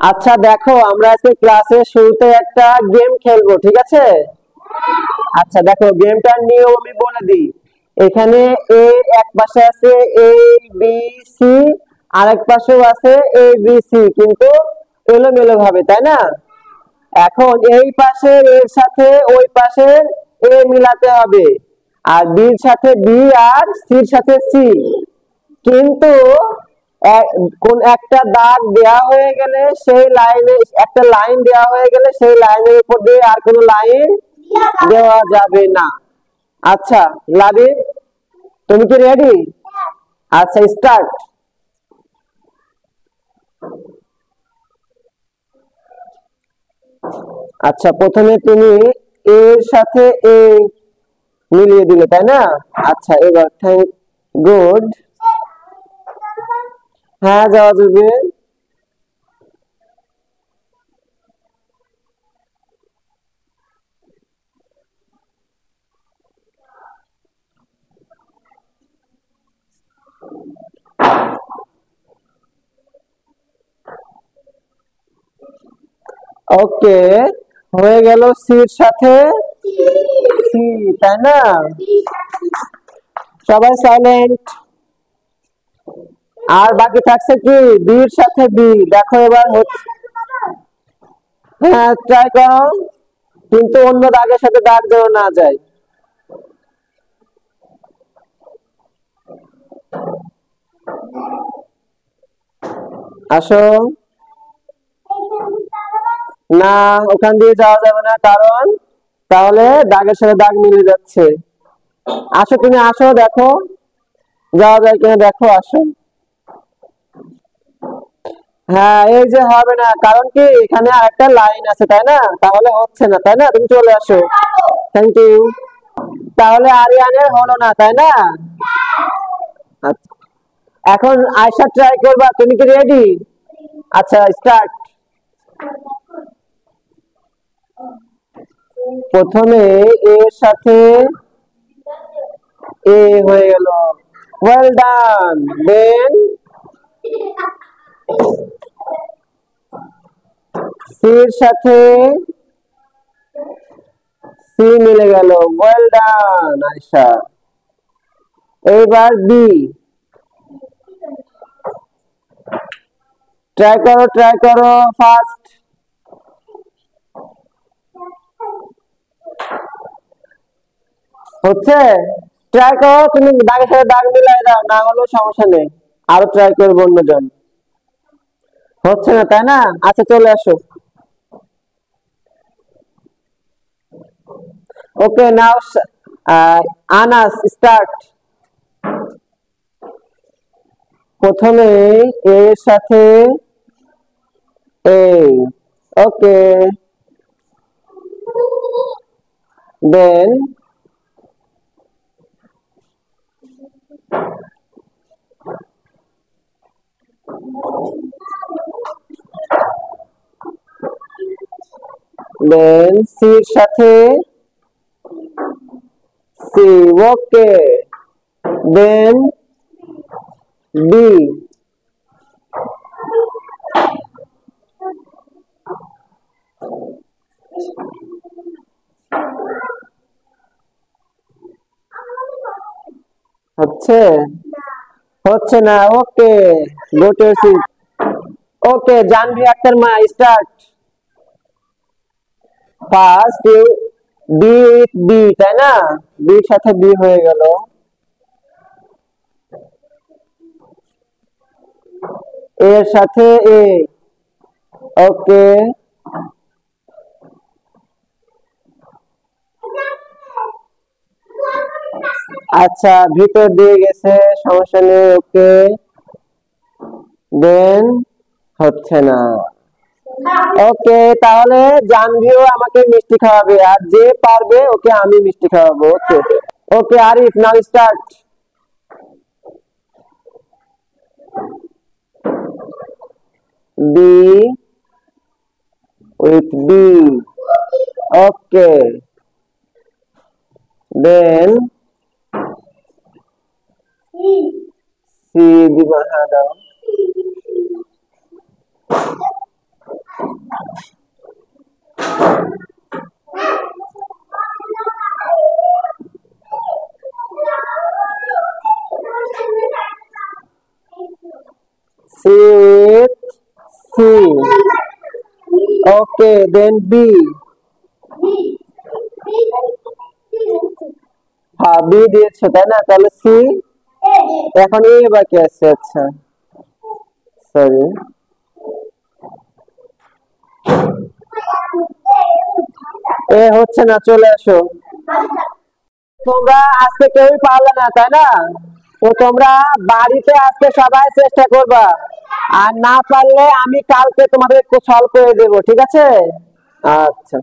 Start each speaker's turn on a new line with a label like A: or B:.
A: আচ্ছা দেখো, আমরা আজকে ক্লাসের শুরুতে একটা গেম খেলবো, ঠিক আছে? আচ্ছা দেখো, গেমটার নিয়ম আমি বলে দিই। এখানে এ এক পাশে আছে এ বি সি, আরেক পাশেও আছে এ বি সি, কিন্তু এলোমেলো ভাবে, তাই না? এখন এই পাশের এর সাথে ওই পাশের এ মিলাতে হবে, আর বির সাথে বি, আর সির সাথে সি। কিন্তু কোন একটা দাগ দেয়া হয়ে গেলে সেই লাইনে, একটা লাইন দেয়া হয়ে গেলে সেই লাইনের উপর দিয়ে আর কোনো লাইন দেওয়া যাবে না। আচ্ছা লাবিব, তুমি কি রেডি? আচ্ছা স্টার্ট। আচ্ছা প্রথমে তুমি এর সাথে এ মিলিয়ে দিলে, তাই না? আচ্ছা এবার থ্যাংক গুড। হ্যাঁ যাওয়া যাবে। ওকে, হয়ে গেল সির সাথে সি, তাই না? সবাই সাইলেন্ট। আর বাকি থাকছে কি বির সাথে বি, দেখো এবার হচ্ছে। হ্যাঁ ট্রাই করো, কিন্তু অন্য দাগের সাথে দাগ যেন না যায়। আসো। না, ওখান দিয়ে যাওয়া যাবে না, কারণ তাহলে দাগের সাথে দাগ মিলে যাচ্ছে। আসো তুমি, আসো দেখো যাওয়া যায় কিনা, দেখো আসো। হ্যাঁ এই যে হবে না, কারণ কি এখানে আরেকটা লাইন আছে, তাই না? তাহলে হচ্ছে না, তাই না? তুমি চলে আসো। Thank you. তাহলে আরিয়ানের হলো না, তাই না? আচ্ছা, এখন আয়শা ট্রাই করবা, তুমি কি রেডি? আচ্ছা স্টার্ট। প্রথমে এর সাথে এ হয়ে গেল, ওয়েল ডান। দেন সির সাথে সি মিলে গেল, ওয়েল ডান আয়শা। এবার বি, ট্রাই করো ট্রাই করো ফার্স্ট। হচ্ছে? ট্রাই করো, তুমি দাগের সাথে দাগ মিলাই দাও, না হলেও সমস্যা নেই, আরো ট্রাই করবো অন্যজন। হচ্ছে না, তাই না? আচ্ছা চলে আসো। ওকে নাও, আনাস স্টার্ট। প্রথমে এর সাথে এ, ওকে। দেন সির সাথে সি, ওকে। দেন বি, হচ্ছে? হচ্ছে না, okay. Go to seat. Okay Janvi Akhtar মা start. First you B with B, তাই না? বির সাথে বি হয়ে গেল। এর সাথে এ, ওকে। আচ্ছা ভিতর দিয়ে গেছে, সমস্যা নেই, ওকে। দেন হচ্ছে না। ওকে, তাহলে জানভিও আমাকে মিষ্টি খাওয়াবে, আর যে পারবে ওকে আমি মিষ্টি খাওয়াবো। Okay. Okay Arif now start. B with B, okay. Then C দিবা, হ্যাঁ দাও। সি, ওকে দেন বি, হ্যাঁ বি দিয়েছো তাই না, তাহলে সি, এখন এ বাকি আছে, আচ্ছা সরি। এ হচ্ছে না, চলে আসো। তোমরা আজকে কেউই পারলে না তাই না, তো তোমরা বাড়িতে আজকে সবাই চেষ্টা করবা, আর না পারলে আমি কালকে তোমাদের সলভ করে দেবো, ঠিক আছে? আচ্ছা।